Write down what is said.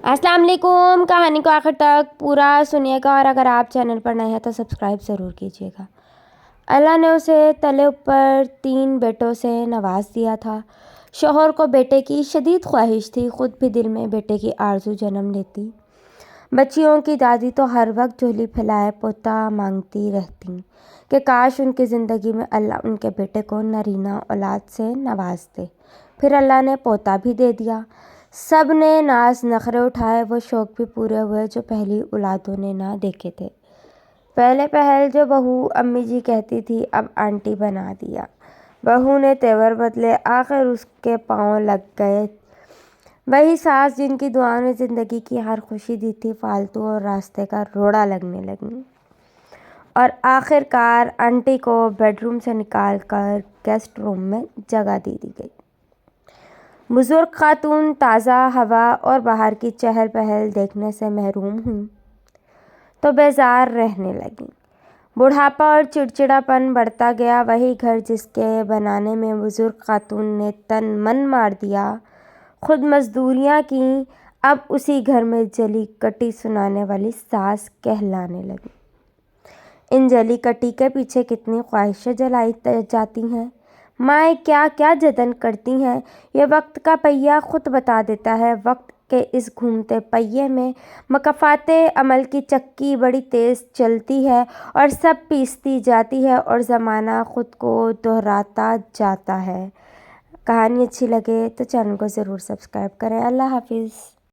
अस्सलाम वालेकुम। कहानी को आखिर तक पूरा सुनिएगा और अगर आप चैनल पर नए हैं तो सब्सक्राइब ज़रूर कीजिएगा। अल्लाह ने उसे तले ऊपर 3 बेटों से नवाज दिया था। शौहर को बेटे की शदीद ख्वाहिश थी, ख़ुद भी दिल में बेटे की आरज़ू जन्म लेती। बच्चियों की दादी तो हर वक्त झोली फैलाए पोता मांगती रहती कि काश उनकी ज़िंदगी में अल्लाह उनके बेटे को नरीना औलाद से नवाज दे। फिर अल्लाह ने पोता भी दे दिया। सब ने नाज नखरे उठाए, वो शौक़ भी पूरे हुए जो पहली औलादों ने ना देखे थे। पहले पहल जो बहू अम्मी जी कहती थी, अब आंटी बना दिया। बहू ने तेवर बदले, आखिर उसके पाँव लग गए। वही सास जिनकी दुआओं ने ज़िंदगी की हर खुशी दी थी, फालतू और रास्ते का रोड़ा लगने लगी। और आखिरकार आंटी को बेडरूम से निकाल कर गेस्ट रूम में जगह दे दी गई। बुजुर्ग खातून ताज़ा हवा और बाहर की चहल पहल देखने से महरूम हुई तो बेजार रहने लगी। बुढ़ापा और चिड़चिड़ापन बढ़ता गया। वही घर जिसके बनाने में बुजुर्ग खातून ने तन मन मार दिया, खुद मजदूरियाँ की, अब उसी घर में जली कटी सुनाने वाली सास कहलाने लगी। इन जली कटी के पीछे कितनी ख्वाहिशें जलाई जाती हैं, माएँ क्या क्या जतन करती हैं, ये वक्त का पहिया खुद बता देता है। वक्त के इस घूमते पहिए में मकफ़ाते अमल की चक्की बड़ी तेज़ चलती है और सब पीसती जाती है और ज़माना खुद को दोहराता जाता है। कहानी अच्छी लगे तो चैनल को ज़रूर सब्सक्राइब करें। अल्लाह हाफिज़।